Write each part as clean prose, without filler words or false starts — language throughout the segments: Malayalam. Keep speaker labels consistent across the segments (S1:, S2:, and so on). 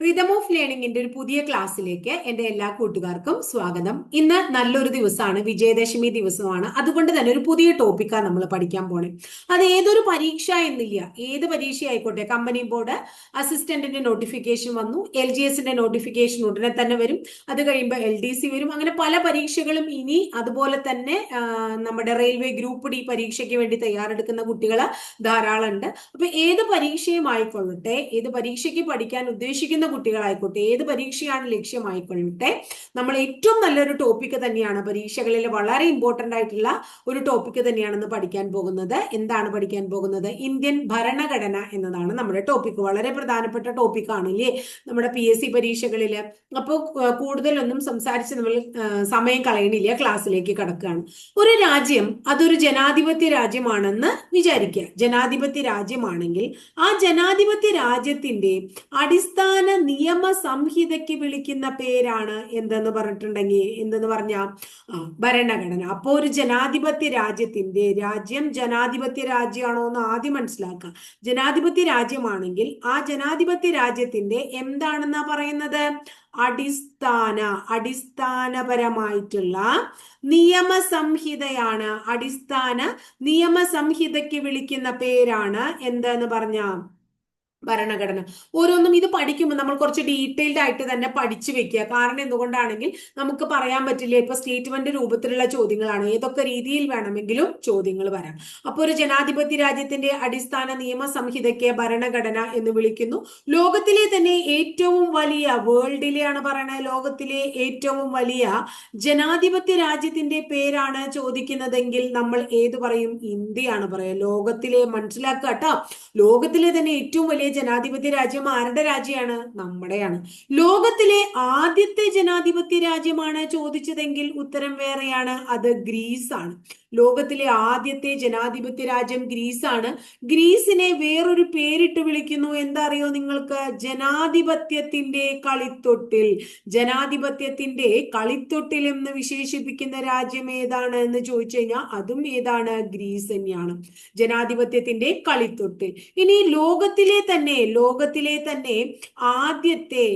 S1: റിതം ഓഫ് ലേണിംഗിന്റെ ഒരു പുതിയ ക്ലാസ്സിലേക്ക് എന്റെ എല്ലാ കൂട്ടുകാർക്കും സ്വാഗതം. ഇന്ന് നല്ലൊരു ദിവസമാണ്, വിജയദശമി ദിവസമാണ്. അതുകൊണ്ട് തന്നെ ഒരു പുതിയ ടോപ്പിക്കാണ് നമ്മൾ പഠിക്കാൻ പോണേ. അത് ഏതൊരു പരീക്ഷ എന്നില്ല, ഏത് പരീക്ഷ ആയിക്കോട്ടെ. കമ്പനി ബോർഡ് അസിസ്റ്റന്റിന്റെ നോട്ടിഫിക്കേഷൻ വന്നു, LGSന്റെ നോട്ടിഫിക്കേഷൻ ഉടനെ തന്നെ വരും. അത് കഴിയുമ്പോൾ LDC വരും. അങ്ങനെ പല പരീക്ഷകളും ഇനി, അതുപോലെ തന്നെ നമ്മുടെ റെയിൽവേ ഗ്രൂപ്പ് ഡി പരീക്ഷയ്ക്ക് വേണ്ടി തയ്യാറെടുക്കുന്ന കുട്ടികൾ ധാരാളം ഉണ്ട്. അപ്പൊ ഏത് പരീക്ഷയും ആയിക്കൊള്ളട്ടെ, ഏത് പരീക്ഷയ്ക്ക് പഠിക്കാൻ ഉദ്ദേശിക്കുന്ന കുട്ടികളായിക്കോട്ടെ, ഏത് പരീക്ഷയാണ് ലക്ഷ്യമായിക്കൊള്ളട്ടെ, നമ്മൾ ഏറ്റവും നല്ലൊരു ടോപ്പിക്ക് തന്നെയാണ്, പരീക്ഷകളിൽ വളരെ ഇമ്പോർട്ടന്റ് ആയിട്ടുള്ള ഒരു ടോപ്പിക്ക് തന്നെയാണെന്ന് പഠിക്കാൻ പോകുന്നത്. എന്താണ് പഠിക്കാൻ പോകുന്നത്? ഇന്ത്യൻ ഭരണഘടന എന്നതാണ് നമ്മുടെ ടോപ്പിക്ക്. വളരെ പ്രധാനപ്പെട്ട ടോപ്പിക്കാണ് ഇല്ലേ നമ്മുടെ PSC പരീക്ഷകളിൽ. അപ്പോൾ കൂടുതലൊന്നും സംസാരിച്ച് നമ്മൾ സമയം കളയണില്ല, ക്ലാസ്സിലേക്ക് കടക്കുകയാണ്. ഒരു രാജ്യം അതൊരു ജനാധിപത്യ രാജ്യമാണെന്ന് വിചാരിക്കുക. ജനാധിപത്യ രാജ്യമാണെങ്കിൽ ആ ജനാധിപത്യ രാജ്യത്തിന്റെ അടിസ്ഥാന നിയമ സംഹിതയ്ക്ക് വിളിക്കുന്ന പേരാണ് എന്തെന്ന് പറഞ്ഞിട്ടുണ്ടെങ്കിൽ, എന്തെന്ന് പറഞ്ഞ ഭരണഘടന. അപ്പോ ഒരു ജനാധിപത്യ രാജ്യത്തിന്റെ, രാജ്യം ജനാധിപത്യ രാജ്യമാണോ എന്ന് ആദ്യം മനസ്സിലാക്കുക. ജനാധിപത്യ രാജ്യമാണെങ്കിൽ ആ ജനാധിപത്യ രാജ്യത്തിന്റെ എന്താണെന്നാ പറയുന്നത്? അടിസ്ഥാനപരമായിട്ടുള്ള നിയമസംഹിതയാണ്. അടിസ്ഥാന നിയമസംഹിതയ്ക്ക് വിളിക്കുന്ന പേരാണ് എന്താന്ന് പറഞ്ഞ ഭരണഘടന. ഓരോന്നും ഇത് പഠിക്കുമ്പോൾ നമ്മൾ കുറച്ച് ഡീറ്റെയിൽഡ് ആയിട്ട് തന്നെ പഠിച്ചു വെക്കുക. കാരണം എന്തുകൊണ്ടാണെങ്കിൽ നമുക്ക് പറയാൻ പറ്റില്ല, ഇപ്പൊ സ്റ്റേറ്റ്മെന്റ് രൂപത്തിലുള്ള ചോദ്യങ്ങളാണ്, ഏതൊക്കെ രീതിയിൽ വേണമെങ്കിലും ചോദ്യങ്ങൾ വരാം. അപ്പൊ ഒരു ജനാധിപത്യ രാജ്യത്തിന്റെ അടിസ്ഥാന നിയമ സംഹിതയ്ക്ക് ഭരണഘടന എന്ന് വിളിക്കുന്നു. ലോകത്തിലെ തന്നെ ഏറ്റവും വലിയ, വേൾഡിലെയാണ് പറയണത്, ലോകത്തിലെ ഏറ്റവും വലിയ ജനാധിപത്യ രാജ്യത്തിന്റെ പേരാണ് ചോദിക്കുന്നതെങ്കിൽ നമ്മൾ ഏത് പറയും? ഇന്ത്യയാണ് പറയുക. ലോകത്തിലെ, മനസ്സിലാക്കുക കേട്ടോ, ലോകത്തിലെ തന്നെ ഏറ്റവും വലിയ ജനാധിപത്യ രാജ്യം ആരുടെ രാജ്യമാണ്? നമ്മുടെയാണ്. ലോകത്തിലെ ആദ്യത്തെ ജനാധിപത്യ രാജ്യമാണ് ചോദിച്ചതെങ്കിൽ ഉത്തരം വേറെയാണ്, അത് ഗ്രീസ് ആണ്. ലോകത്തിലെ ആദ്യത്തെ ജനാധിപത്യ രാജ്യം ഗ്രീസാണ്. ഗ്രീസിനെ വേറൊരു പേരിട്ട് വിളിക്കുന്നു. എന്താ അറിയോ നിങ്ങൾക്ക്? ജനാധിപത്യത്തിന്റെ കളിത്തൊട്ടിൽ. ജനാധിപത്യത്തിന്റെ കളിത്തൊട്ടിൽ എന്ന് വിശേഷിപ്പിക്കുന്ന രാജ്യം ഏതാണ് എന്ന് ചോദിച്ചു കഴിഞ്ഞാൽ അതും ഏതാണ്? ഗ്രീസ് തന്നെയാണ്, ജനാധിപത്യത്തിന്റെ കളിത്തൊട്ടിൽ. ഇനി ലോകത്തിലെ തന്നെ ലോകത്തിലെ ആദ്യത്തെ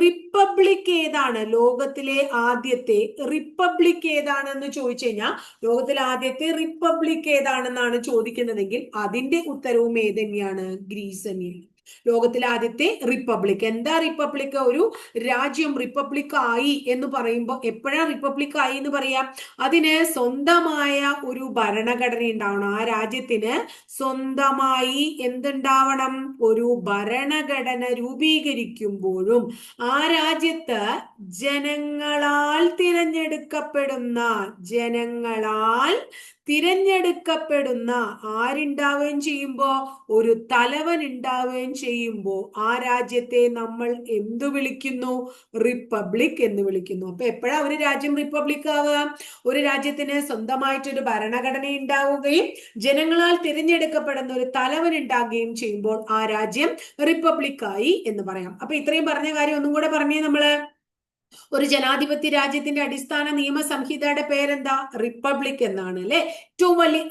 S1: റിപ്പബ്ലിക് ഏതാണ്? ലോകത്തിലെ ആദ്യത്തെ റിപ്പബ്ലിക് ഏതാണെന്ന് ചോദിച്ചു കഴിഞ്ഞാൽ ലോകത്തിലെ ആദ്യത്തെ റിപ്പബ്ലിക് ഏതാണെന്നാണ് ചോദിക്കുന്നതെങ്കിൽ അതിന്റെ ഉത്തരവും ഏത് തന്നെയാണ്? ഗ്രീസ് തന്നെയാണ്. ലോകത്തിലെ ആദ്യത്തെ റിപ്പബ്ലിക്. എന്താ റിപ്പബ്ലിക്? ഒരു രാജ്യം റിപ്പബ്ലിക് ആയി എന്ന് പറയുമ്പോൾ എപ്പോഴാ റിപ്പബ്ലിക് ആയി എന്ന് പറയാം? അതിന് സ്വന്തമായ ഒരു ഭരണഘടന ഉണ്ടാവണം. ആ രാജ്യത്തിന് സ്വന്തമായി എന്തുണ്ടാവണം? ഒരു ഭരണഘടന രൂപീകരിക്കുമ്പോഴും ആ രാജ്യത്ത് ജനങ്ങളാൽ തിരഞ്ഞെടുക്കപ്പെടുന്ന ആരുണ്ടാവുകയും ചെയ്യുമ്പോ, ഒരു തലവൻ ഉണ്ടാവുകയും ചെയ്യുമ്പോ ആ രാജ്യത്തെ നമ്മൾ എന്തു വിളിക്കുന്നു? റിപ്പബ്ലിക് എന്ന് വിളിക്കുന്നു. അപ്പൊ എപ്പോഴാ ഒരു രാജ്യം റിപ്പബ്ലിക് ആവുക? ഒരു രാജ്യത്തിന് സ്വന്തമായിട്ടൊരു ഭരണഘടന ഉണ്ടാവുകയും ജനങ്ങളാൽ തിരഞ്ഞെടുക്കപ്പെടുന്ന ഒരു തലവൻ ഉണ്ടാകുകയും ചെയ്യുമ്പോൾ ആ രാജ്യം റിപ്പബ്ലിക്കായി എന്ന് പറയാം. അപ്പൊ ഇത്രയും പറഞ്ഞ കാര്യം ഒന്നും കൂടെ പറഞ്ഞേ നമ്മള്. ഒരു ജനാധിപത്യ രാജ്യത്തിന്റെ അടിസ്ഥാന നിയമ സംഹിതയുടെ പേരെന്താ? റിപ്പബ്ലിക് എന്നാണ് അല്ലെ. ഏറ്റവും വലിയ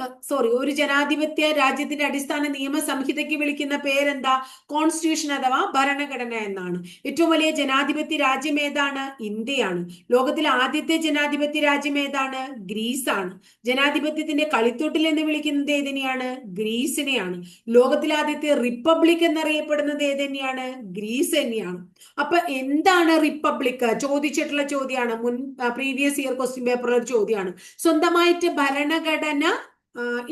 S1: ഒരു ജനാധിപത്യ രാജ്യത്തിന്റെ അടിസ്ഥാന നിയമ സംഹിതയ്ക്ക് വിളിക്കുന്ന പേരെന്താ? കോൺസ്റ്റിറ്റ്യൂഷൻ അഥവാ ഭരണഘടന എന്നാണ്. ഏറ്റവും വലിയ ജനാധിപത്യ രാജ്യം ഏതാണ്? ഇന്ത്യയാണ്. ലോകത്തിലെ ആദ്യത്തെ ജനാധിപത്യ രാജ്യം ഏതാണ്? ഗ്രീസ് ആണ്. ജനാധിപത്യത്തിന്റെ കളിത്തൊട്ടിൽ എന്ന് വിളിക്കുന്നത് ഏതിനെയാണ്? ഗ്രീസിനെയാണ്. ലോകത്തിലെ ആദ്യത്തെ റിപ്പബ്ലിക് എന്നറിയപ്പെടുന്നത് ഏതന്നെയാണ്? ഗ്രീസ് തന്നെയാണ്. അപ്പൊ എന്താണ് റിപ്പബ്ലിക്? ചോദിച്ചിട്ടുള്ള ചോദ്യമാണ്, മുൻ പ്രീവിയസ് ഇയർ ക്വസ്റ്റ്യൻ പേപ്പറിൽ ഒരു ചോദ്യമാണ്. സ്വന്തമായിട്ട് ഭരണഘടന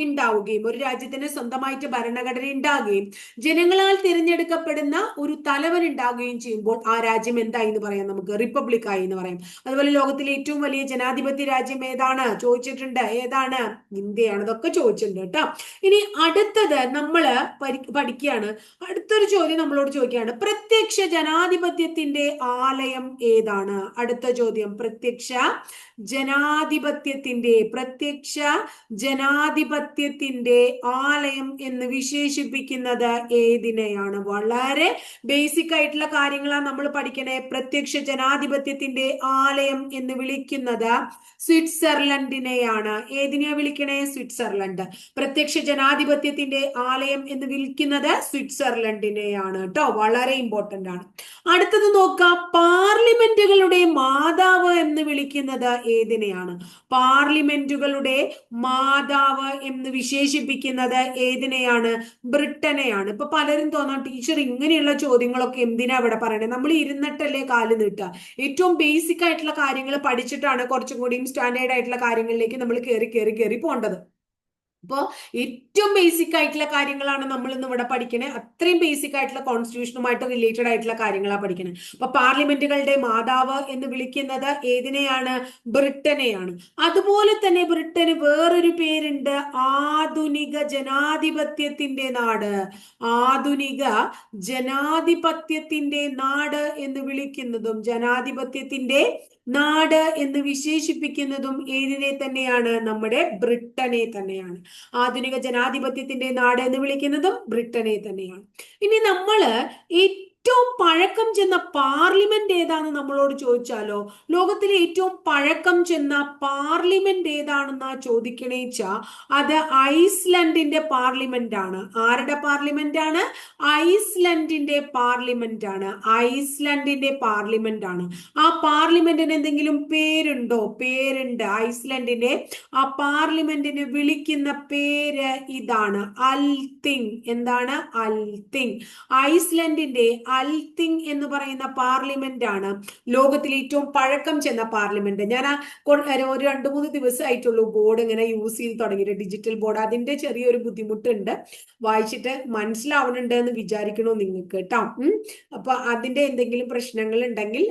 S1: ഉണ്ടാവുകയും, ഒരു രാജ്യത്തിന് സ്വന്തമായിട്ട് ഭരണഘടന ഉണ്ടാകുകയും ജനങ്ങളാൽ തിരഞ്ഞെടുക്കപ്പെടുന്ന ഒരു തലവൻ ഉണ്ടാകുകയും ചെയ്യുമ്പോൾ ആ രാജ്യം എന്തായി എന്ന് പറയാം? നമുക്ക് റിപ്പബ്ലിക് ആയി എന്ന് പറയാം. അതുപോലെ ലോകത്തിലെ ഏറ്റവും വലിയ ജനാധിപത്യ രാജ്യം ഏതാണ് ചോദിച്ചിട്ടുണ്ട്. ഏതാണ്? ഇന്ത്യയാണ്. ഇതൊക്കെ ചോദിച്ചിട്ടുണ്ട് കേട്ടോ. ഇനി അടുത്തത് നമ്മള് പഠിക്കുകയാണ്. അടുത്തൊരു ചോദ്യം നമ്മളോട് ചോദിക്കുകയാണ്, പ്രത്യക്ഷ ജനാധിപത്യത്തിന്റെ ആലയം ഏതാണ്? അടുത്ത ചോദ്യം, പ്രത്യക്ഷ ജനാധിപത്യത്തിന്റെ ആലയം എന്ന് വിശേഷിപ്പിക്കുന്നത് ഏതിനെയാണ്? വളരെ ബേസിക് ആയിട്ടുള്ള കാര്യങ്ങളാണ് നമ്മൾ പഠിക്കണേ. പ്രത്യക്ഷ ജനാധിപത്യത്തിന്റെ ആലയം എന്ന് വിളിക്കുന്നത് സ്വിറ്റ്സർലൻഡിനെയാണ്. ഏതിനെയാ വിളിക്കണേ? സ്വിറ്റ്സർലൻഡ്. പ്രത്യക്ഷ ജനാധിപത്യത്തിന്റെ ആലയം എന്ന് വിളിക്കുന്നത് സ്വിറ്റ്സർലൻഡിനെയാണ് കേട്ടോ. വളരെ ഇമ്പോർട്ടന്റ് ആണ്. അടുത്തത് നോക്കാം, പാർലമെന്റുകളുടെ മാതാവ് എന്ന് വിളിക്കുന്നത് ഏതിനെയാണ്? പാർലമെന്റുകളുടെ മാതാവ് എന്ന് വിശേഷിപ്പിക്കുന്നത് ഏതിനെയാണ്? ബ്രിട്ടനെയാണ്. ഇപ്പൊ പലരും തോന്നാം, ടീച്ചർ ഇങ്ങനെയുള്ള ചോദ്യങ്ങളൊക്കെ എന്തിനാ ഇവിടെ പറയണേ, നമ്മൾ ഇരുന്നിട്ടല്ലേ കാല് നീട്ടുക. ഏറ്റവും ബേസിക് ആയിട്ടുള്ള കാര്യങ്ങൾ പഠിച്ചിട്ടാണ് കുറച്ചും കൂടിയും സ്റ്റാൻഡേർഡ് ആയിട്ടുള്ള കാര്യങ്ങളിലേക്ക് നമ്മൾ കയറി പോകേണ്ടത്. അപ്പോൾ ഏറ്റവും ബേസിക് ആയിട്ടുള്ള കാര്യങ്ങളാണ് നമ്മൾ ഇന്ന് ഇവിടെ പഠിക്കണേ. അത്രയും ബേസിക് ആയിട്ടുള്ള കോൺസ്റ്റിറ്റ്യൂഷനുമായിട്ട് റിലേറ്റഡ് ആയിട്ടുള്ള കാര്യങ്ങളാണ് പഠിക്കണേ. അപ്പൊ പാർലമെന്റുകളുടെ മാതാവ് എന്ന് വിളിക്കുന്നത് ഏതിനെയാണ്? ബ്രിട്ടനെയാണ്. അതുപോലെ തന്നെ ബ്രിട്ടന് വേറൊരു പേരുണ്ട്, ആധുനിക ജനാധിപത്യത്തിന്റെ നാട്. ആധുനിക ജനാധിപത്യത്തിന്റെ നാട് എന്ന് വിളിക്കുന്നതും ജനാധിപത്യത്തിന്റെ നാട് എന്ന് വിശേഷിപ്പിക്കുന്നതും ഏതിനെ തന്നെയാണ്? നമ്മുടെ ബ്രിട്ടനെ തന്നെയാണ്. ആധുനിക ജനാധിപത്യത്തിന്റെ നാട് എന്ന് വിളിക്കുന്നതും ബ്രിട്ടനെ തന്നെയാണ്. ഇനി നമ്മള് ഏറ്റവും പഴക്കം ചെന്ന പാർലമെന്റ് ഏതാണെന്ന് നമ്മളോട് ചോദിച്ചാലോ, ലോകത്തിലെ ഏറ്റവും പഴക്കം ചെന്ന പാർലമെന്റ് ഏതാണെന്നാ ചോദിക്കണേച്ചാ അത് ഐസ്ലൻഡിന്റെ പാർലമെന്റ് ആണ്. ആരുടെ പാർലമെന്റ് ആണ്? ഐസ്ലൻഡിന്റെ പാർലമെന്റ് ആണ്. ഐസ്ലൻഡിന്റെ പാർലമെന്റ് ആണ്. ആ പാർലമെന്റിന് എന്തെങ്കിലും പേരുണ്ടോ? പേരുണ്ട്. ഐസ്ലൻഡിന്റെ ആ പാർലമെന്റിന് വിളിക്കുന്ന പേര് ഇതാണ്, അൽത്തിങ്. എന്താണ്? അൽത്തിങ്. ഐസ്ലൻഡിന്റെ അൽത്തിങ് എന്ന് പറയുന്ന പാർലമെന്റ് ആണ് ലോകത്തിലെ ഏറ്റവും പഴക്കം ചെന്ന പാർലമെന്റ്. ഞാൻ ഒരു 2-3 ദിവസമായിട്ടുള്ളൂ ബോർഡ് ഇങ്ങനെ യൂസ് ചെയ്ത് തുടങ്ങിയിട്ട്, ഡിജിറ്റൽ ബോർഡ്. അതിന്റെ ചെറിയൊരു ബുദ്ധിമുട്ടുണ്ട്, വായിച്ചിട്ട് മനസ്സിലാവുന്നുണ്ട് എന്ന് വിചാരിക്കണോ നിങ്ങൾക്ക് കേട്ടോ. അപ്പൊ അതിന്റെ എന്തെങ്കിലും പ്രശ്നങ്ങൾ ഉണ്ടെങ്കിൽ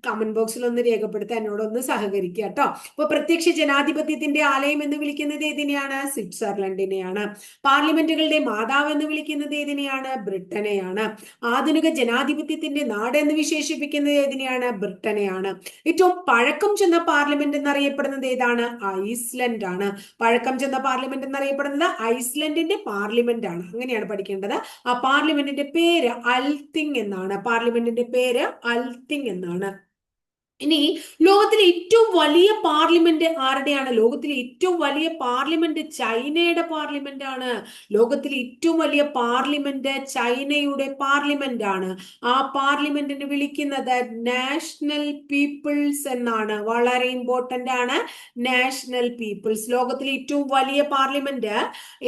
S1: കമന്റ് ബോക്സിൽ ഒന്ന് രേഖപ്പെടുത്താൻ എന്നോടൊന്ന് സഹകരിക്കുക കേട്ടോ. അപ്പൊ പ്രത്യക്ഷ ജനാധിപത്യത്തിന്റെ ആലയം എന്ന് വിളിക്കുന്നത് ഏതിനെയാണ്? സ്വിറ്റ്സർലൻഡിനെയാണ്. പാർലമെന്റുകളുടെ മാതാവ് എന്ന് വിളിക്കുന്നത് ഏതിനെയാണ്? ബ്രിട്ടനെയാണ്. ആധുനിക ജനാധിപത്യത്തിന്റെ നാട് എന്ന് വിശേഷിപ്പിക്കുന്നത് ഏതിനെയാണ്? ബ്രിട്ടനെയാണ്. ഏറ്റവും പഴക്കം ചെന്ന പാർലമെന്റ് എന്നറിയപ്പെടുന്നത് ഏതാണ്? ഐസ്ലൻഡ് ആണ്. പഴക്കം ചെന്ന പാർലമെന്റ് എന്നറിയപ്പെടുന്നത് ഐസ്ലൻഡിന്റെ പാർലമെന്റ് ആണ്. അങ്ങനെയാണ് പഠിക്കേണ്ടത്. ആ പാർലമെന്റിന്റെ പേര് അൽത്തിങ് എന്നാണ്. പാർലമെന്റിന്റെ പേര് അൽത്തിങ് എന്നാണ്. ഇനി ലോകത്തിലെ ഏറ്റവും വലിയ പാർലമെന്റ് ആരുടെയാണ്? ലോകത്തിലെ ഏറ്റവും വലിയ പാർലമെന്റ് ചൈനയുടെ പാർലമെന്റ് ആണ്. ലോകത്തിലെ ഏറ്റവും വലിയ പാർലമെന്റ് ചൈനയുടെ പാർലമെന്റ് ആണ്. ആ പാർലമെന്റിന് വിളിക്കുന്നത് നാഷണൽ പീപ്പിൾസ് എന്നാണ്. വളരെ ഇമ്പോർട്ടന്റ് ആണ്, നാഷണൽ പീപ്പിൾസ്. ലോകത്തിലെ ഏറ്റവും വലിയ പാർലമെന്റ്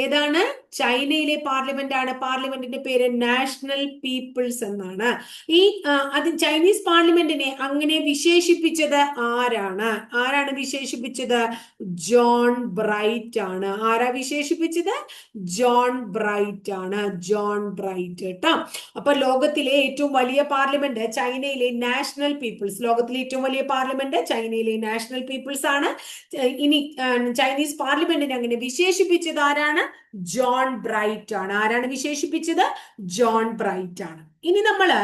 S1: ഏതാണ്? ചൈനയിലെ പാർലമെന്റ് ആണ്. പാർലമെന്റിന്റെ പേര് നാഷണൽ പീപ്പിൾസ് എന്നാണ്. ഈ ചൈനീസ് പാർലമെന്റിനെ അങ്ങനെ വിശേഷിപ്പിച്ചത് ആരാണ്? ആരാണ് വിശേഷിപ്പിച്ചത്? ജോൺ ബ്രൈറ്റ് ആണ്. ആരാ വിശേഷിപ്പിച്ചത്? ജോൺ ബ്രൈറ്റ് ആണ്. ജോൺ ബ്രൈറ്റ് കേട്ടോ. അപ്പൊ ലോകത്തിലെ ഏറ്റവും വലിയ പാർലമെന്റ് ചൈനയിലെ നാഷണൽ പീപ്പിൾസ്. ലോകത്തിലെ ഏറ്റവും വലിയ പാർലമെന്റ് ചൈനയിലെ നാഷണൽ പീപ്പിൾസ് ആണ്. ഇനി ചൈനീസ് പാർലമെന്റിനെ അങ്ങനെ വിശേഷിപ്പിച്ചത് ആരാണ്? ജോൺ ബ്രൈറ്റ് ആണ്. ആരാണ് വിശേഷിപ്പിച്ചത്? ജോൺ ബ്രൈറ്റ് ആണ്. ഇനി നമ്മള്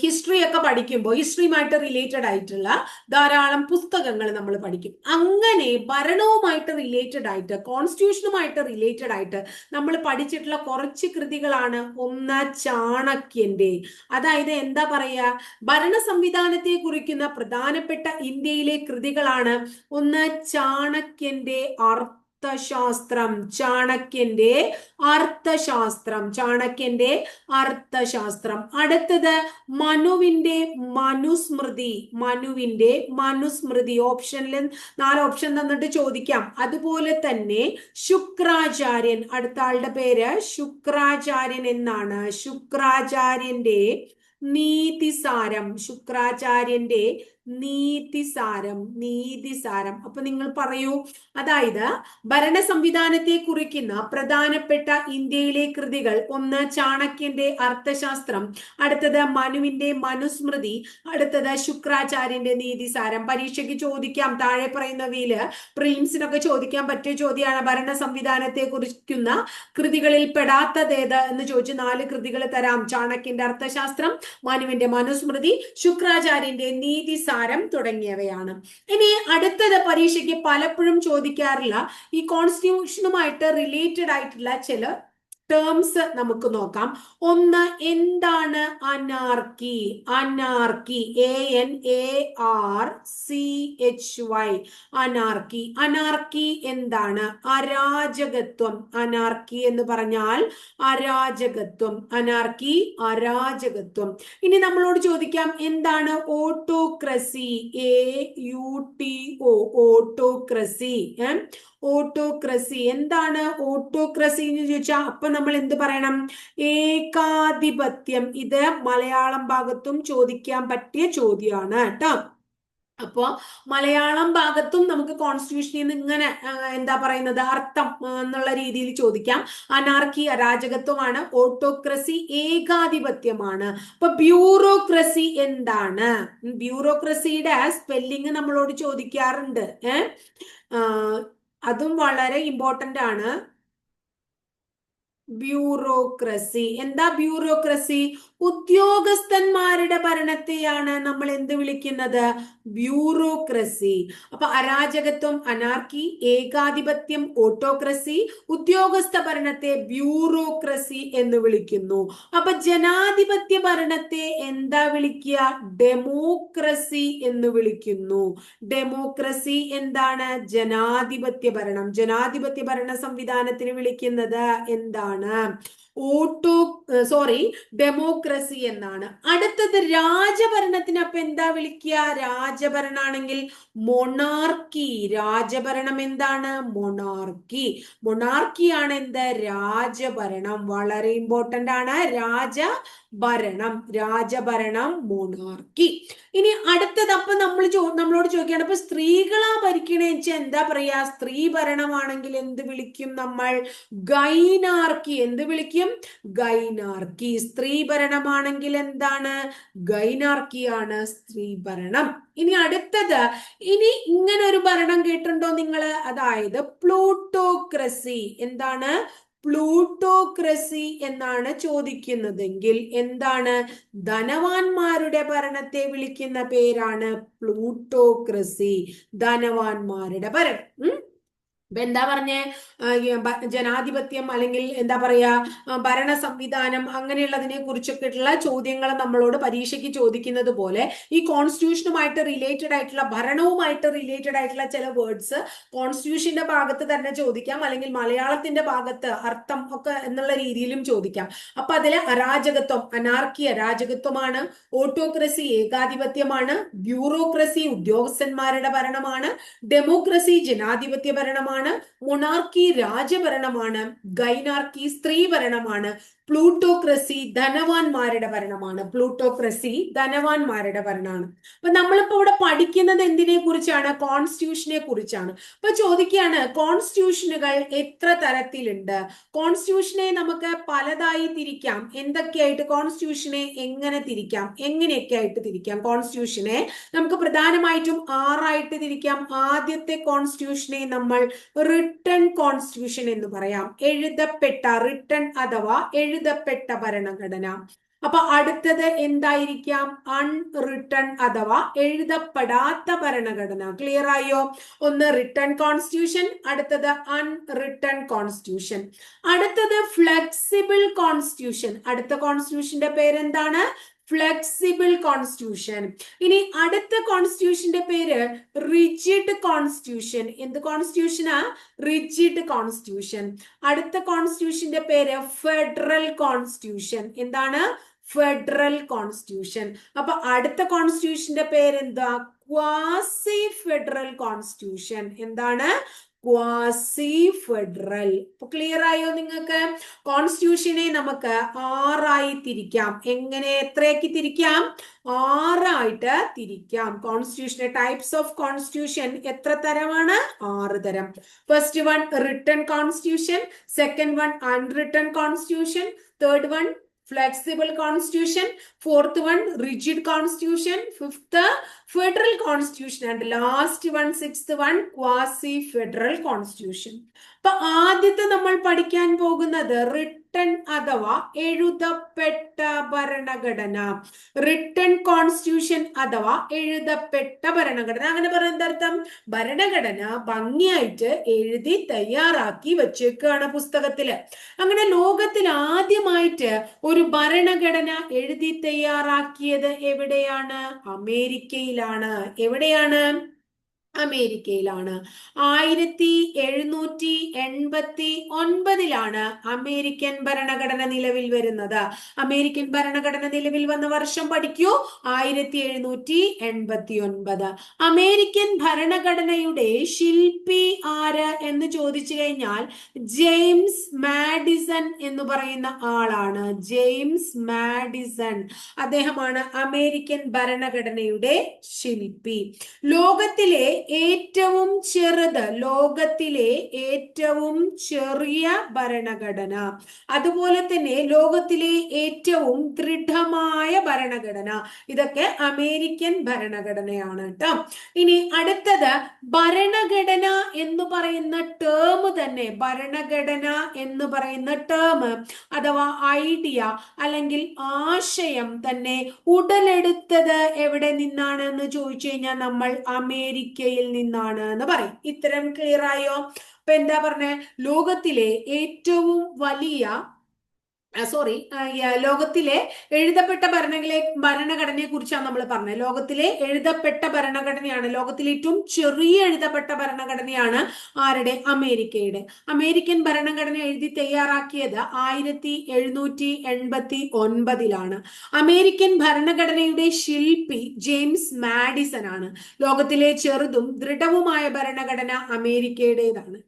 S1: ഹിസ്റ്ററി ഒക്കെ പഠിക്കുമ്പോൾ ഹിസ്റ്ററിയുമായിട്ട് റിലേറ്റഡ് ആയിട്ടുള്ള ധാരാളം പുസ്തകങ്ങൾ നമ്മൾ പഠിക്കും. അങ്ങനെ ഭരണവുമായിട്ട് റിലേറ്റഡ് ആയിട്ട്, കോൺസ്റ്റിറ്റ്യൂഷനുമായിട്ട് റിലേറ്റഡ് ആയിട്ട് നമ്മൾ പഠിച്ചിട്ടുള്ള കുറച്ച് കൃതികളാണ്. ഒന്ന് ചാണക്യന്റെ, അതായത് എന്താ പറയാ, ഭരണ സംവിധാനത്തെ കുറിക്കുന്ന പ്രധാനപ്പെട്ട ഇന്ത്യയിലെ കൃതികളാണ്. ഒന്ന് ചാണക്യന്റെ അർത്ഥശാസ്ത്രം. ചാണക്യന്റെ അർത്ഥശാസ്ത്രം. ചാണക്യന്റെ അർത്ഥശാസ്ത്രം. അടുത്തത് മനുവിന്റെ മനുസ്മൃതി. മനുവിന്റെ മനുസ്മൃതി. ഓപ്ഷനിൽ 4 ഓപ്ഷൻ തന്നിട്ട് ചോദിക്കാം. അതുപോലെ തന്നെ ശുക്രാചാര്യൻ, അടുത്ത ആളുടെ പേര് ശുക്രാചാര്യൻ എന്നാണ്. ശുക്രാചാര്യന്റെ നീതിസാരം. ശുക്രാചാര്യന്റെ നീതിസാരം. നീതിസാരം. അപ്പൊ നിങ്ങൾ പറയൂ, അതായത് ഭരണ സംവിധാനത്തെ കുറിക്കുന്ന പ്രധാനപ്പെട്ട ഇന്ത്യയിലെ കൃതികൾ. ഒന്ന് ചാണക്യന്റെ അർത്ഥശാസ്ത്രം, അടുത്തത് മനുവിന്റെ മനുസ്മൃതി, അടുത്തത് ശുക്രാചാര്യന്റെ നീതിസാരം. പരീക്ഷയ്ക്ക് ചോദിക്കാം. താഴെ പറയുന്നവയില് പ്രിലിംസിനൊക്കെ ചോദിക്കാൻ പറ്റിയ ചോദ്യമാണ്. ഭരണ സംവിധാനത്തെ കുറിക്കുന്ന കൃതികളിൽ പെടാത്തതേത് എന്ന് ചോദിച്ച് 4 കൃതികൾ തരാം. ചാണക്യന്റെ അർത്ഥശാസ്ത്രം, മനുവിന്റെ മനുസ്മൃതി, ശുക്രാചാര്യന്റെ നീതിസാരം തുടങ്ങിയവയാണ്. ഇനി അടുത്തത് പരീക്ഷയ്ക്ക് പലപ്പോഴും ചോദിക്കാറില്ല, ഈ കോൺസ്റ്റിറ്റ്യൂഷനുമായിട്ട് റിലേറ്റഡ് ആയിട്ടുള്ള ചില ടേംസ് നമുക്ക് നോക്കാം. ഒന്ന്, എന്താണ് anarchy? Anarchy, ANARCHY, anarchy. Anarchy എന്താണ്? അരാജകത്വം. അനാർക്കി എന്ന് പറഞ്ഞാൽ അരാജകത്വം. അനാർക്കി, അരാജകത്വം. ഇനി നമ്മളോട് ചോദിക്കാം, എന്താണ് ഓട്ടോക്രസി? AUTO, autocracy. ഓട്ടോക്രസി എന്താണ്? ഓട്ടോക്രസി എന്ന് ചോദിച്ചാൽ അപ്പൊ നമ്മൾ എന്ത് പറയണം? ഏകാധിപത്യം. ഇത് മലയാളം ഭാഗത്തും ചോദിക്കാൻ പറ്റിയ ചോദ്യമാണ് കേട്ടോ. അപ്പോ മലയാളം ഭാഗത്തും നമുക്ക് കോൺസ്റ്റിറ്റ്യൂഷനിൽ നിന്ന് ഇങ്ങനെ എന്താ പറയുന്നത് അർത്ഥം എന്നുള്ള രീതിയിൽ ചോദിക്കാം. അനാർക്കി അരാജകത്വമാണ്, ഓട്ടോക്രസി ഏകാധിപത്യമാണ്. അപ്പൊ ബ്യൂറോക്രസി എന്താണ്? ബ്യൂറോക്രസിയുടെ സ്പെല്ലിങ് നമ്മളോട് ചോദിക്കാറുണ്ട്. അതും വളരെ ഇമ്പോർട്ടന്റ് ആണ്. ബ്യൂറോക്രസി എന്താ? ബ്യൂറോക്രസി ഉദ്യോഗസ്ഥന്മാരുടെ ഭരണത്തെയാണ് നമ്മൾ എന്ത് വിളിക്കുന്നത്? ബ്യൂറോക്രസി. അപ്പൊ അരാജകത്വം, അനാർക്കി, ഏകാധിപത്യം ഓട്ടോക്രസി, ഉദ്യോഗസ്ഥ ഭരണത്തെ ബ്യൂറോക്രസി എന്ന് വിളിക്കുന്നു. അപ്പൊ ജനാധിപത്യ ഭരണത്തെ എന്താ വിളിക്കുക? ഡെമോക്രസി എന്ന് വിളിക്കുന്നു. ഡെമോക്രസി എന്താണ്? ജനാധിപത്യ ഭരണം. ജനാധിപത്യ ഭരണ സംവിധാനത്തിന് വിളിക്കുന്നത് എന്താണ്? ഡെമോക്രസി എന്നാണ്. അടുത്തത് രാജഭരണത്തിന് അപ്പൊ എന്താ വിളിക്കുക? രാജഭരണാണെങ്കിൽ മൊണാർക്കി. രാജഭരണം എന്താണ്? മൊണാർക്കി. മൊണാർക്കിയാണ് എന്ത്? രാജഭരണം. വളരെ ഇമ്പോർട്ടന്റ് ആണ് രാജഭരണം. രാജഭരണം, മൊണാർക്കി. ഇനി അടുത്തത് അപ്പൊ നമ്മളോട് ചോദിക്കുകയാണ്, അപ്പൊ സ്ത്രീകളാ ഭരിക്കണേ വെച്ചാൽ എന്താ പറയാ? സ്ത്രീ ഭരണമാണെങ്കിൽ എന്ത് വിളിക്കും നമ്മൾ? ഗൈനാർക്കി. എന്ത് വിളിക്കും? ഗൈനാർക്കി. സ്ത്രീ ഭരണമാണെങ്കിൽ എന്താണ്? ഗൈനാർക്കിയാണ് സ്ത്രീ ഭരണം. ഇനി അടുത്തത്, ഇനി ഇങ്ങനെ ഒരു ഭരണം കേട്ടിട്ടുണ്ടോ നിങ്ങള്? അതായത് പ്ലൂട്ടോക്രസി. എന്താണ്? പ്ലൂട്ടോക്രസി എന്നാണ് ചോദിക്കുന്നതെങ്കിൽ എന്താണ്? ധനവാന്മാരുടെ ഭരണത്തെ വിളിക്കുന്ന പേരാണ് പ്ലൂട്ടോക്രസി. ധനവാന്മാരുടെ ഭരണം. എന്താ പറഞ്ഞേ? ജനാധിപത്യം അല്ലെങ്കിൽ എന്താ പറയാ ഭരണ സംവിധാനം അങ്ങനെയുള്ളതിനെ കുറിച്ചൊക്കെയുള്ള ചോദ്യങ്ങൾ നമ്മളോട് പരീക്ഷയ്ക്ക് ചോദിക്കുന്നത് പോലെ ഈ കോൺസ്റ്റിറ്റ്യൂഷനുമായിട്ട് റിലേറ്റഡ് ആയിട്ടുള്ള, ഭരണവുമായിട്ട് റിലേറ്റഡ് ആയിട്ടുള്ള ചില വേർഡ്സ് കോൺസ്റ്റിറ്റ്യൂഷന്റെ ഭാഗത്ത് തന്നെ ചോദിക്കാം, അല്ലെങ്കിൽ മലയാളത്തിന്റെ ഭാഗത്ത് അർത്ഥം ഒക്കെ എന്നുള്ള രീതിയിലും ചോദിക്കാം. അപ്പൊ അതിലെ അരാജകത്വം, അനാർക്കി അരാജകത്വമാണ്, ഓട്ടോക്രസി ഏകാധിപത്യമാണ്, ബ്യൂറോക്രസി ഉദ്യോഗസ്ഥന്മാരുടെ ഭരണമാണ്, ഡെമോക്രസി ജനാധിപത്യ ഭരണമാണ്, മൊണാർക്കി രാജഭരണമാണ്, ഗൈനാർക്കി സ്ത്രീ ഭരണമാണ്, പ്ലൂട്ടോക്രസി ധനവാന്മാരുടെ ഭരണമാണ്. പ്ലൂട്ടോക്രസി ധനവാന്മാരുടെ ഭരണമാണ്. അപ്പൊ നമ്മളിപ്പോ ഇവിടെ പഠിക്കുന്നത് എന്തിനെ കുറിച്ചാണ്? കോൺസ്റ്റിറ്റ്യൂഷനെ കുറിച്ചാണ്. അപ്പൊ ചോദിക്കുകയാണ്, കോൺസ്റ്റിറ്റ്യൂഷനുകൾ എത്ര തരത്തിലുണ്ട്? കോൺസ്റ്റിറ്റ്യൂഷനെ നമുക്ക് പലതായി തിരിക്കാം. എന്തൊക്കെയായിട്ട് കോൺസ്റ്റിറ്റ്യൂഷനെ എങ്ങനെ തിരിക്കാം? എങ്ങനെയൊക്കെ ആയിട്ട് തിരിക്കാം? കോൺസ്റ്റിറ്റ്യൂഷനെ നമുക്ക് പ്രധാനമായിട്ടും 6ആയിട്ട് തിരിക്കാം. ആദ്യത്തെ കോൺസ്റ്റിറ്റ്യൂഷനെ നമ്മൾ റിട്ടൺ കോൺസ്റ്റിറ്റ്യൂഷൻ എന്ന് പറയാം. എഴുതപ്പെട്ട, റിട്ടൺ അഥവാ എഴുതപ്പെട്ട ഭരണഘടന. അപ്പൊ അടുത്തത് എന്തായിരിക്കാം? അൺറിട്ടൺ അഥവാ എഴുതപ്പെടാത്ത ഭരണഘടന. ക്ലിയർ ആയോ? ഒന്ന് റിട്ടൺ കോൺസ്റ്റിറ്റ്യൂഷൻ, അടുത്തത് അൺറിട്ടൺ കോൺസ്റ്റിറ്റ്യൂഷൻ. അടുത്തത് ഫ്ലെക്സിബിൾ കോൺസ്റ്റിറ്റ്യൂഷൻ. അടുത്ത കോൺസ്റ്റിറ്റ്യൂഷന്റെ പേരെന്താണ്? Flexible constitution. ഇനി അടുത്ത കോൺസ്റ്റിറ്റ്യൂഷന്റെ പേര് റിജിഡ് കോൺസ്റ്റിറ്റ്യൂഷൻ. എന്ത് കോൺസ്റ്റിറ്റ്യൂഷനാ? Rigid constitution. അടുത്ത കോൺസ്റ്റിറ്റ്യൂഷന്റെ പേര് ഫെഡറൽ കോൺസ്റ്റിറ്റ്യൂഷൻ. എന്താണ്? Federal constitution. അപ്പൊ അടുത്ത കോൺസ്റ്റിറ്റ്യൂഷന്റെ പേരെന്താ? Quasi federal constitution. എന്താണ്? Quasi federal. ക്ലിയർ ആയോ നിങ്ങൾക്ക്? കോൺസ്റ്റിറ്റ്യൂഷനെ നമുക്ക് 6ആയി തിരിക്കാം. എങ്ങനെ? എത്രയാക്കി തിരിക്കാം? 6ആയിട്ട് തിരിക്കാം. കോൺസ്റ്റിറ്റ്യൂഷന്റെ ടൈപ്സ് ഓഫ് കോൺസ്റ്റിറ്റ്യൂഷൻ എത്ര തരമാണ്? 6 തരം. First one written constitution, second one unwritten constitution, third one flexible constitution, fourth one rigid constitution, fifth federal constitution, and last one, sixth one quasi federal constitution. അപ്പൊ ആദ്യത്തെ നമ്മൾ പഠിക്കാൻ പോകുന്നത് റിട്ടൺ അഥവാ എഴുതപ്പെട്ട ഭരണഘടന. റിട്ടൺ കോൺസ്റ്റിറ്റ്യൂഷൻ അഥവാ എഴുതപ്പെട്ട ഭരണഘടന. അങ്ങനെ പറയുന്നത് എന്താർത്ഥം? ഭരണഘടന ഭംഗിയായിട്ട് എഴുതി തയ്യാറാക്കി വെച്ചേക്കാണ് പുസ്തകത്തില്. അങ്ങനെ ലോകത്തിൽ ആദ്യമായിട്ട് ഒരു ഭരണഘടന എഴുതി തയ്യാറാക്കിയത് എവിടെയാണ്? അമേരിക്കയിലാണ്. എവിടെയാണ്? അമേരിക്കയിലാണ്. 1789 അമേരിക്കൻ ഭരണഘടന നിലവിൽ വരുന്നത്. അമേരിക്കൻ ഭരണഘടന നിലവിൽ വന്ന വർഷം പഠിക്കൂ, 1789. അമേരിക്കൻ ഭരണഘടനയുടെ ശില്പി ആര് എന്ന് ചോദിച്ചു കഴിഞ്ഞാൽ ജെയിംസ് മാഡിസൺ എന്ന് പറയുന്ന ആളാണ്. ജെയിംസ് മാഡിസൺ, അദ്ദേഹമാണ് അമേരിക്കൻ ഭരണഘടനയുടെ ശില്പി. ലോകത്തിലെ ഏറ്റവും ചെറിയ ഭരണഘടന, അതുപോലെ തന്നെ ലോകത്തിലെ ഏറ്റവും ദൃഢമായ ഭരണഘടന, ഇതൊക്കെ അമേരിക്കൻ ഭരണഘടനയാണ് കേട്ടോ. ഇനി അടുത്തത് ഭരണഘടന എന്ന് പറയുന്ന ടേം തന്നെ, ഭരണഘടന എന്ന് പറയുന്ന ടേം അഥവാ ഐഡിയ അല്ലെങ്കിൽ ആശയം തന്നെ ഉടലെടുത്തത് എവിടെ നിന്നാണ് എന്ന് ചോദിച്ചു കഴിഞ്ഞാൽ നമ്മൾ അമേരിക്കയിൽ നിന്നാണ് എന്ന് പറയും. ഇത്തരം ക്ലിയർ ആയോ? അപ്പൊ എന്താ പറഞ്ഞേ? ലോകത്തിലെ ഏറ്റവും വലിയ ലോകത്തിലെ എഴുതപ്പെട്ട ഭരണഘടനയെ കുറിച്ചാണ് നമ്മൾ പറഞ്ഞത്. ലോകത്തിലെ എഴുതപ്പെട്ട ഭരണഘടനയാണ്, ലോകത്തിലെ ഏറ്റവും ചെറിയ എഴുതപ്പെട്ട ഭരണഘടനയാണ് ആരുടെ? അമേരിക്കയുടെ. അമേരിക്കൻ ഭരണഘടന എഴുതി തയ്യാറാക്കിയത് 1789. അമേരിക്കൻ ഭരണഘടനയുടെ ശില്പി ജെയിംസ് മാഡിസൺ ആണ്. ലോകത്തിലെ ചെറുതും ദൃഢവുമായ ഭരണഘടന അമേരിക്കയുടേതാണ്.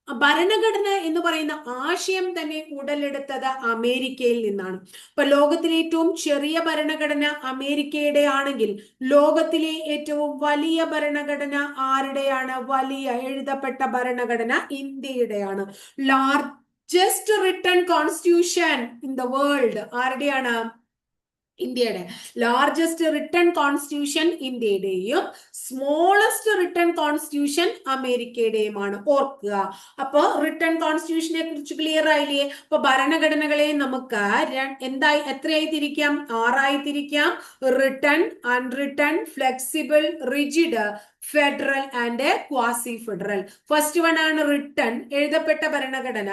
S1: ഭരണഘടന എന്ന് പറയുന്ന ആശയം തന്നെ ഉടലെടുത്തത് അമേരിക്കയിൽ നിന്നാണ്. ഇപ്പൊ ലോകത്തിലെ ഏറ്റവും ചെറിയ ഭരണഘടന അമേരിക്കയുടെ ആണെങ്കിൽ ലോകത്തിലെ ഏറ്റവും വലിയ ഭരണഘടന ആരുടെയാണ്? വലിയ എഴുതപ്പെട്ട ഭരണഘടന ഇന്ത്യയുടെയാണ്. Largest written constitution in the world ആരുടെയാണ്? ഇന്ത്യയുടെ. ലാർജസ്റ്റ് റിട്ടൺ കോൺസ്റ്റിറ്റ്യൂഷൻ ഇന്ത്യയുടെയും സ്മോളസ്റ്റ് റിട്ടൺ കോൺസ്റ്റിറ്റ്യൂഷൻ അമേരിക്കയുടെയുമാണ്. ഓർക്കുക. അപ്പൊ റിട്ടൺ കോൺസ്റ്റിറ്റ്യൂഷനെ കുറിച്ച് ക്ലിയർ ആയില്ലേ? അപ്പൊ ഭരണഘടനകളെ നമുക്ക് എത്രയായി തിരിക്കാം? 6 തിരിക്കാം. Written, unwritten, flexible, rigid, federal and quasi federal. First one ആണ് റിട്ടൺ, എഴുതപ്പെട്ട ഭരണഘടന.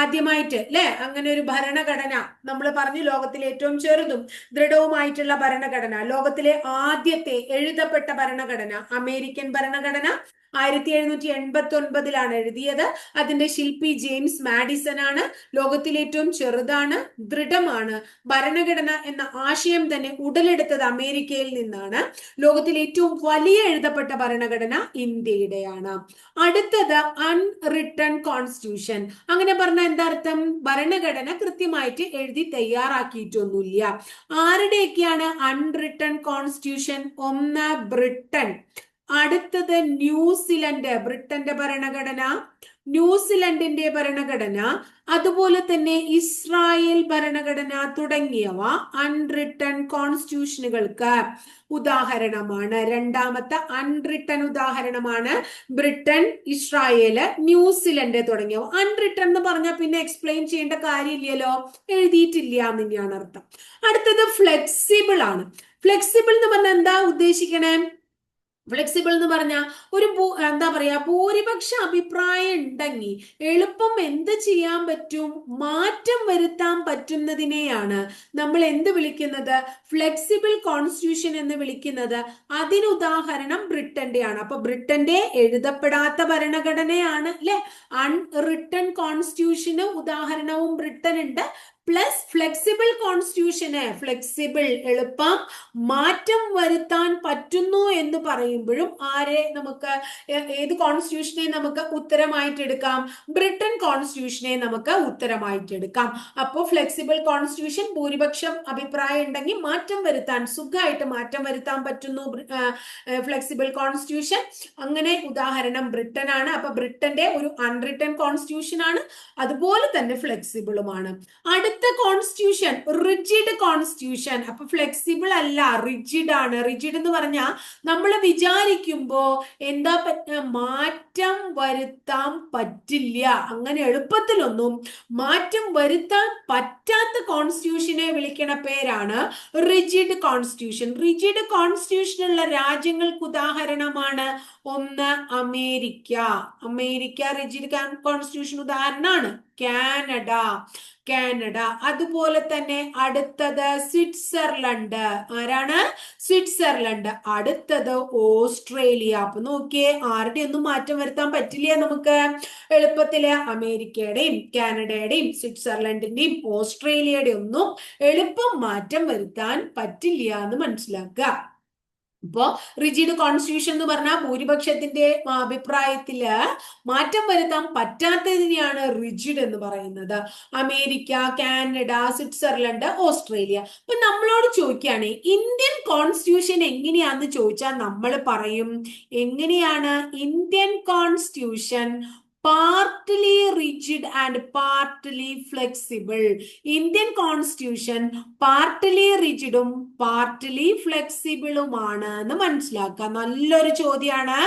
S1: ആദ്യമായിട്ട് അല്ലെ അങ്ങനെ ഒരു ഭരണഘടന നമ്മൾ പറഞ്ഞു, ലോകത്തിലെ ഏറ്റവും ചെറുതും ദൃഢവുമായിട്ടുള്ള ഭരണഘടന, ലോകത്തിലെ ആദ്യത്തെ എഴുതപ്പെട്ട ഭരണഘടന അമേരിക്കൻ ഭരണഘടന 1789 എഴുതിയത്. അതിന്റെ ശില്പി ജെയിംസ് മാഡിസൺ ആണ്. ലോകത്തിലെ ഏറ്റവും ചെറുതാണ്, ദൃഢമാണ്. ഭരണഘടന എന്ന ആശയം തന്നെ ഉടലെടുത്തത് അമേരിക്കയിൽ നിന്നാണ്. ലോകത്തിലെ ഏറ്റവും വലിയ എഴുതപ്പെട്ട ഭരണഘടന ഇന്ത്യയുടെയാണ്. അടുത്തത് അൺറിട്ടൺ കോൺസ്റ്റിറ്റ്യൂഷൻ. അങ്ങനെ പറഞ്ഞാൽ എന്താ അർത്ഥം? ഭരണഘടന കൃത്യമായിട്ട് എഴുതി തയ്യാറാക്കിയിട്ടൊന്നുമില്ല. ആരുടെയൊക്കെയാണ് അൺറിട്ടൺ കോൺസ്റ്റിറ്റ്യൂഷൻ? ഒന്ന് ബ്രിട്ടൻ, അടുത്തത് ന്യൂസിലൻഡ്, ബ്രിട്ടന്റെ ഭരണഘടന, ന്യൂസിലൻഡിന്റെ ഭരണഘടന, അതുപോലെ തന്നെ ഇസ്രായേൽ ഭരണഘടന തുടങ്ങിയവ അൺറിട്ടൺ കോൺസ്റ്റിറ്റ്യൂഷനുകൾക്ക് ഉദാഹരണമാണ്. രണ്ടാമത്തെ അൺറിട്ടൺ ഉദാഹരണമാണ് ബ്രിട്ടൻ, ഇസ്രായേല്, ന്യൂസിലൻഡ് തുടങ്ങിയവ. അൺറിട്ടൺ എന്ന് പറഞ്ഞാൽ പിന്നെ എക്സ്പ്ലെയിൻ ചെയ്യേണ്ട കാര്യമില്ലല്ലോ, എഴുതിയിട്ടില്ല എന്ന് തന്നെയാണ് അർത്ഥം. അടുത്തത് ഫ്ലെക്സിബിൾ ആണ്. ഫ്ലെക്സിബിൾ എന്ന് പറഞ്ഞാൽ എന്താ ഉദ്ദേശിക്കണേ? ഫ്ലെക്സിബിൾ എന്ന് പറഞ്ഞാൽ ഒരു എന്താ പറയാ, ഭൂരിപക്ഷ അഭിപ്രായം ഉണ്ടെങ്കിൽ എളുപ്പം എന്ത് ചെയ്യാൻ പറ്റും? മാറ്റം വരുത്താൻ പറ്റുന്നതിനെയാണ് നമ്മൾ എന്ത് വിളിക്കുന്നത്? ഫ്ലെക്സിബിൾ കോൺസ്റ്റിറ്റ്യൂഷൻ എന്ന് വിളിക്കുന്നത്. അതിന് ഉദാഹരണം ബ്രിട്ടന്റെയാണ്. അപ്പൊ ബ്രിട്ടന്റെ എഴുതപ്പെടാത്ത ഭരണഘടനയാണ് അല്ലെ അൺറിട്ടൺ കോൺസ്റ്റിറ്റ്യൂഷന് ഉദാഹരണവും ബ്രിട്ടൻ ഉണ്ട്. പ്ലസ് ഫ്ലെക്സിബിൾ കോൺസ്റ്റിറ്റ്യൂഷന്, ഫ്ലെക്സിബിൾ എളുപ്പം മാറ്റം വരുത്താൻ പറ്റുന്നു എന്ന് പറയുമ്പോഴും ആരെ നമുക്ക് ഏത് കോൺസ്റ്റിറ്റ്യൂഷനെ നമുക്ക് ഉത്തരമായിട്ട് എടുക്കാം? ബ്രിട്ടൻ കോൺസ്റ്റിറ്റ്യൂഷനെ നമുക്ക് ഉത്തരമായിട്ട് എടുക്കാം. അപ്പോൾ ഫ്ലെക്സിബിൾ കോൺസ്റ്റിറ്റ്യൂഷൻ ഭൂരിപക്ഷം അഭിപ്രായം ഉണ്ടെങ്കിൽ മാറ്റം വരുത്താൻ, സുഖമായിട്ട് മാറ്റം വരുത്താൻ പറ്റുന്നു ഫ്ലെക്സിബിൾ കോൺസ്റ്റിറ്റ്യൂഷൻ. അങ്ങനെ ഉദാഹരണം ബ്രിട്ടൻ ആണ്. അപ്പൊ ബ്രിട്ടന്റെ ഒരു അൺറിട്ടൺ കോൺസ്റ്റിറ്റ്യൂഷൻ ആണ്, അതുപോലെ തന്നെ ഫ്ലെക്സിബിളുമാണ്. അടുത്ത അടുത്ത കോൺസ്റ്റിറ്റ്യൂഷൻ റിജിഡ് കോൺസ്റ്റിറ്റ്യൂഷൻ. അപ്പൊ ഫ്ലെക്സിബിൾ അല്ല, റിജിഡ് ആണ്. റിജിഡ് എന്ന് പറഞ്ഞാൽ നമ്മൾ വിചാരിക്കുമ്പോ എന്താ മാറ്റം വരുത്താൻ പറ്റില്ല, അങ്ങനെ എളുപ്പത്തിലൊന്നും മാറ്റം വരുത്താൻ പറ്റാത്ത കോൺസ്റ്റിറ്റ്യൂഷനെ വിളിക്കണ പേരാണ് റിജിഡ് കോൺസ്റ്റിറ്റ്യൂഷൻ. റിജിഡ് കോൺസ്റ്റിറ്റ്യൂഷനുള്ള രാജ്യങ്ങൾക്ക് ഉദാഹരണമാണ് ഒന്ന് അമേരിക്ക. അമേരിക്ക റിജിഡ് കോൺസ്റ്റിറ്റ്യൂഷൻ ഉദാഹരണമാണ്. Canada, Canada. അതുപോലെ തന്നെ അടുത്തത് സ്വിറ്റ്സർലൻഡ്. ആരാണ്? സ്വിറ്റ്സർലൻഡ്. അടുത്തത് ഓസ്ട്രേലിയ. അപ്പൊ നോക്കിയേ, ആരുടെ ഒന്നും മാറ്റം വരുത്താൻ പറ്റില്ല നമുക്ക് എളുപ്പത്തില്. അമേരിക്കയുടെയും കാനഡയുടെയും സ്വിറ്റ്സർലൻഡിന്റെയും ഓസ്ട്രേലിയയുടെ ഒന്നും എളുപ്പം മാറ്റം വരുത്താൻ പറ്റില്ല എന്ന് മനസ്സിലാക്കുക. ഇപ്പോ റിജിഡ് കോൺസ്റ്റിറ്റ്യൂഷൻ എന്ന് പറഞ്ഞാൽ ഭൂരിപക്ഷത്തിന്റെ അഭിപ്രായത്തില് മാറ്റം വരുത്താൻ പറ്റാത്തതിനെയാണ് റിജിഡ് എന്ന് പറയുന്നത്. America, Canada, Switzerland, Australia. അപ്പൊ നമ്മളോട് ചോദിക്കുകയാണ് ഇന്ത്യൻ കോൺസ്റ്റിറ്റ്യൂഷൻ എങ്ങനെയാന്ന് ചോദിച്ചാൽ നമ്മൾ പറയും എങ്ങനെയാണ് Indian constitution partly rigid and partly flexible. Indian constitution partly റിജിഡും പാർട്ട്ലി ഫ്ലെക്സിബിളുമാണ് എന്ന് മനസ്സിലാക്കുക. നല്ലൊരു ചോദ്യമാണ്,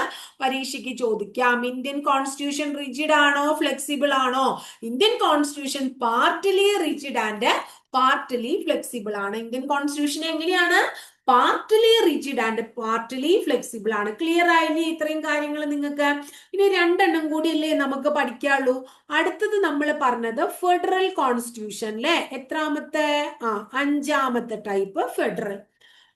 S1: പരീക്ഷയ്ക്ക് ചോദിക്കാം. ഇന്ത്യൻ കോൺസ്റ്റിറ്റ്യൂഷൻ റിജിഡ് ആണോ ഫ്ലെക്സിബിൾ ആണോ? Indian constitution partly rigid and partly flexible ആണ്. ഇന്ത്യൻ കോൺസ്റ്റിറ്റ്യൂഷൻ എങ്ങനെയാണ്? Partly rigid and partly flexible ആണ്. ക്ലിയർ ആയില്ലേ ഇത്രയും കാര്യങ്ങൾ നിങ്ങൾക്ക്? ഇനി രണ്ടെണ്ണം കൂടി അല്ലേ നമുക്ക് പഠിക്കാനുള്ളൂ. അടുത്തത് നമ്മൾ പറഞ്ഞത് ഫെഡറൽ കോൺസ്റ്റിറ്റ്യൂഷൻ അല്ലെ. എത്രാമത്തെ? അഞ്ചാമത്തെ ടൈപ്പ് ഫെഡറൽ.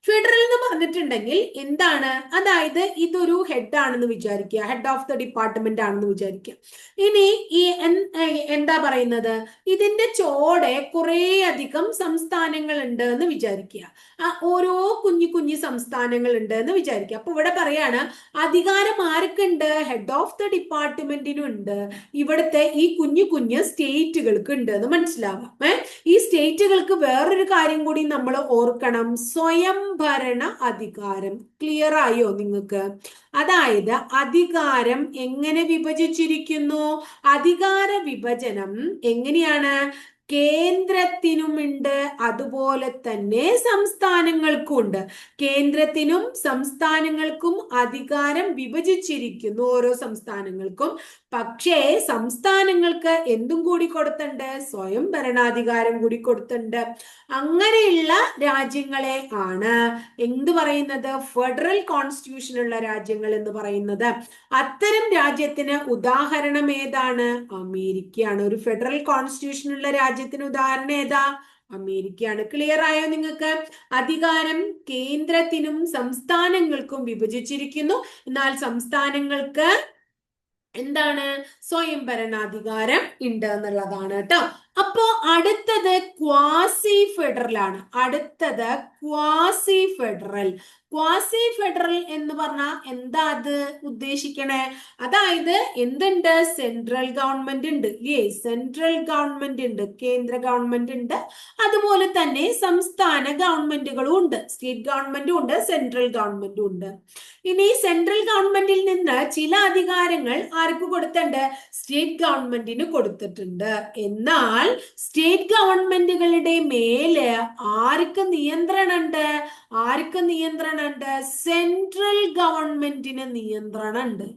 S1: ഫെഡറൽ എന്ന് പറഞ്ഞിട്ടുണ്ടെങ്കിൽ എന്താണ്? അതായത് ഇതൊരു ഹെഡ് ആണെന്ന് വിചാരിക്കുക, ഹെഡ് ഓഫ് ദ ഡിപ്പാർട്ട്മെന്റ് ആണെന്ന് വിചാരിക്കുക. ഇനി ഈ എന്താ പറയുന്നത്, ഇതിന്റെ ചോടെ കുറെ അധികം സംസ്ഥാനങ്ങൾ ഉണ്ട് എന്ന് വിചാരിക്കുക. ഓരോ കുഞ്ഞു കുഞ്ഞു സംസ്ഥാനങ്ങൾ ഉണ്ട് എന്ന് വിചാരിക്കുക. അപ്പൊ ഇവിടെ പറയാണ് അധികാരം ആർക്കുണ്ട്? ഹെഡ് ഓഫ് ദ ഡിപ്പാർട്ട്മെന്റിനും ഉണ്ട്, ഇവിടുത്തെ ഈ കുഞ്ഞു കുഞ്ഞു സ്റ്റേറ്റുകൾക്ക് ഉണ്ട് എന്ന് മനസ്സിലാവാം. ഈ സ്റ്റേറ്റുകൾക്ക് വേറൊരു കാര്യം കൂടി നമ്മൾ ഓർക്കണം, സ്വയം ഭരണ അധികാരം. ക്ലിയർ ആയോ നിങ്ങൾക്ക്? അതായത് അധികാരം എങ്ങനെ വിഭജിച്ചിരിക്കുന്നു? അധികാര വിഭജനം എങ്ങനെയാണ്? കേന്ദ്രത്തിനുമുണ്ട്, അതുപോലെ തന്നെ സംസ്ഥാനങ്ങൾക്കും ഉണ്ട്. കേന്ദ്രത്തിനും സംസ്ഥാനങ്ങൾക്കും അധികാരം വിഭജിച്ചിരിക്കുന്നു, ഓരോ സംസ്ഥാനങ്ങൾക്കും. പക്ഷേ സംസ്ഥാനങ്ങൾക്ക് എന്തും കൂടി കൊടുത്തുണ്ട്? സ്വയം ഭരണാധികാരം കൂടി കൊടുത്തുണ്ട്. അങ്ങനെയുള്ള രാജ്യങ്ങളെ ആണ് എന്ത് പറയുന്നത്? ഫെഡറൽ കോൺസ്റ്റിറ്റ്യൂഷൻ ഉള്ള രാജ്യങ്ങൾ എന്ന് പറയുന്നത്. അത്തരം രാജ്യത്തിന് ഉദാഹരണം ഏതാണ്? അമേരിക്കയാണ്. ഒരു ഫെഡറൽ കോൺസ്റ്റിറ്റ്യൂഷൻ ഉള്ള രാജ്യത്തിന് ഉദാഹരണം ഏതാ? അമേരിക്കയാണ്. ക്ലിയർ ആയോ നിങ്ങൾക്ക്? അധികാരം കേന്ദ്രത്തിനും സംസ്ഥാനങ്ങൾക്കും വിഭജിച്ചിരിക്കുന്നു, എന്നാൽ സംസ്ഥാനങ്ങൾക്ക് എന്താണ്? സ്വയം ഭരണാധികാരം ഉണ്ട് എന്നുള്ളതാണ് കേട്ടോ. അപ്പോ അടുത്തത് ക്വാസി ഫെഡറൽ ആണ്. അടുത്തത് ക്വാസി ഫെഡറൽ. ക്വാസി ഫെഡറൽ എന്ന് പറഞ്ഞാൽ എന്താ അത് ഉദ്ദേശിക്കണേ? അതായത് എന്തുണ്ട്? സെൻട്രൽ ഗവൺമെന്റ് ഉണ്ട് ഇല്ലേ? സെൻട്രൽ ഗവൺമെന്റ് ഉണ്ട്, കേന്ദ്ര ഗവൺമെന്റ് ഉണ്ട്, അതുപോലെ തന്നെ സംസ്ഥാന ഗവൺമെന്റുകളും ഉണ്ട്. സ്റ്റേറ്റ് ഗവൺമെന്റും ഉണ്ട്, സെൻട്രൽ ഗവൺമെന്റും ഉണ്ട്. ഇനി സെൻട്രൽ ഗവൺമെന്റിൽ നിന്ന് ചില അധികാരങ്ങൾ ആർക്ക് കൊടുത്തിട്ടുണ്ട്? സ്റ്റേറ്റ് ഗവൺമെന്റിന് കൊടുത്തിട്ടുണ്ട്. എന്നാൽ സ്റ്റേറ്റ് ഗവൺമെന്റുകളുടെ മേല് ആർക്ക് നിയന്ത്രണം ഉണ്ട്? ആർക്ക് നിയന്ത്രണം ഉണ്ട്? സെൻട്രൽ ഗവൺമെന്റിന് നിയന്ത്രണം ഉണ്ട്.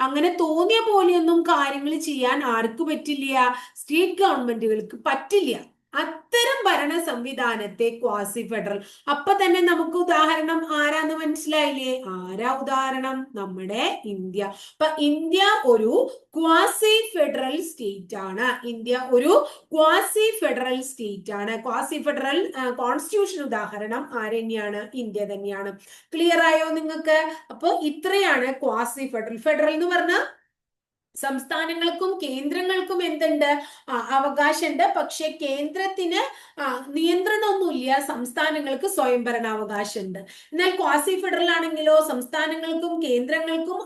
S1: അങ്ങനെ തോന്നിയ പോലെയൊന്നും കാര്യങ്ങൾ ചെയ്യാൻ ആർക്ക് പറ്റില്ല? സ്റ്റേറ്റ് ഗവൺമെന്റുകൾക്ക് പറ്റില്ല. അത്തരം ഭരണ സംവിധാനത്തെ ക്വാസി ഫെഡറൽ. അപ്പൊ തന്നെ നമുക്ക് ഉദാഹരണം ആരാന്ന് മനസ്സിലായില്ലേ? ആരാ ഉദാഹരണം? നമ്മുടെ ഇന്ത്യ. അപ്പൊ ഇന്ത്യ ഒരു ക്വാസി ഫെഡറൽ സ്റ്റേറ്റ് ആണ്. ഇന്ത്യ ഒരു ക്വാസി ഫെഡറൽ സ്റ്റേറ്റ് ആണ്. ക്വാസി ഫെഡറൽ കോൺസ്റ്റിറ്റ്യൂഷൻ ഉദാഹരണം ആര് തന്നെയാണ്? ഇന്ത്യ തന്നെയാണ്. ക്ലിയർ ആയോ നിങ്ങൾക്ക്? അപ്പൊ ഇത്രയാണ് ക്വാസി ഫെഡറൽ. ഫെഡറൽ എന്ന് പറഞ്ഞാൽ സംസ്ഥാനങ്ങൾക്കും കേന്ദ്രങ്ങൾക്കും എന്തുണ്ട്? അവകാശമുണ്ട്. പക്ഷെ കേന്ദ്രത്തിന് നിയന്ത്രണമൊന്നുമില്ല, സംസ്ഥാനങ്ങൾക്ക് സ്വയം ഭരണാവകാശം ഉണ്ട്. എന്നാൽ ക്വാസി ഫെഡറൽ ആണെങ്കിലോ സംസ്ഥാനങ്ങൾക്കും കേന്ദ്രങ്ങൾക്കും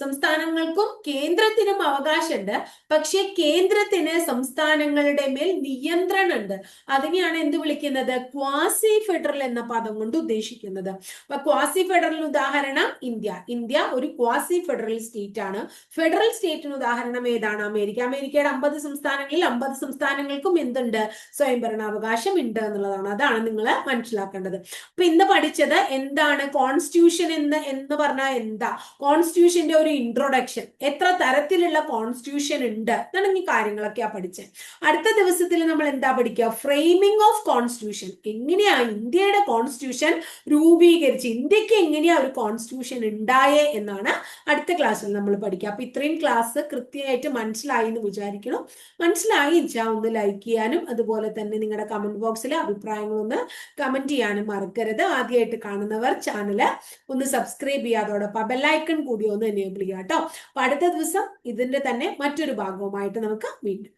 S1: സംസ്ഥാനങ്ങൾക്കും കേന്ദ്രത്തിനും അവകാശമുണ്ട്, പക്ഷെ കേന്ദ്രത്തിന് സംസ്ഥാനങ്ങളുടെ മേൽ നിയന്ത്രണം ഉണ്ട്. അതിനെയാണ് എന്ത് വിളിക്കുന്നത്? ക്വാസി ഫെഡറൽ എന്ന പദം കൊണ്ട് ഉദ്ദേശിക്കുന്നത്. അപ്പൊ ക്വാസി ഫെഡറൽ ഉദാഹരണം ഇന്ത്യ. ഇന്ത്യ ഒരു ക്വാസി ഫെഡറൽ സ്റ്റേറ്റ് ആണ്. ഫെഡറൽ സ്റ്റേറ്റിന് ഉദാഹരണം ഏതാണ്? അമേരിക്ക. അമേരിക്കയുടെ 50 സംസ്ഥാനങ്ങളിൽ 50 സംസ്ഥാനങ്ങൾക്കും എന്തുണ്ട്? സ്വയംഭരണാവകാശം ഉണ്ട് എന്നുള്ളതാണ്. അതാണ് നിങ്ങൾ മനസ്സിലാക്കേണ്ടത്. അപ്പൊ ഇന്ന് പഠിച്ചത് എന്താണ് കോൺസ്റ്റിറ്റ്യൂഷൻ എന്ന് പറഞ്ഞാൽ എന്താ, കോൺസ്റ്റിറ്റ്യൂഷന്റെ ഒരു ഇൻട്രൊഡക്ഷൻ, എത്ര തരത്തിലുള്ള കോൺസ്റ്റിറ്റ്യൂഷൻ ഉണ്ട് എന്നാണ് ഈ കാര്യങ്ങളൊക്കെയാ പഠിച്ചത്. അടുത്ത ദിവസത്തിൽ നമ്മൾ എന്താ പഠിക്കുക? Framing of constitution. എങ്ങനെയാ ഇന്ത്യയുടെ കോൺസ്റ്റിറ്റ്യൂഷൻ രൂപീകരിച്ച്, ഇന്ത്യക്ക് എങ്ങനെയാ ഒരു കോൺസ്റ്റിറ്റ്യൂഷൻ ഉണ്ടായേ എന്നാണ് അടുത്ത ക്ലാസ്സിൽ നമ്മൾ പഠിക്കുക. അപ്പൊ ഇത്രയും ക്ലാസ് കൃത്യമായിട്ട് മനസ്സിലായി എന്ന് വിചാരിക്കണം. മനസ്സിലായി വെച്ചാൽ ഒന്ന് ലൈക്ക് ചെയ്യാനും അതുപോലെ തന്നെ നിങ്ങളുടെ കമന്റ് ബോക്സിലെ അഭിപ്രായങ്ങളൊന്ന് കമന്റ് ചെയ്യാനും മറക്കരുത്. ആദ്യമായിട്ട് കാണുന്നവർ ചാനൽ ഒന്ന് സബ്സ്ക്രൈബ് ചെയ്യുക, അതോടൊപ്പം ബെല്ലൈക്കൺ കൂടി ഒന്ന് എനേബിൾ ചെയ്യുക കേട്ടോ. അപ്പൊ അടുത്ത ദിവസം ഇതിന്റെ തന്നെ മറ്റൊരു ഭാഗവുമായിട്ട് നമുക്ക് വീണ്ടും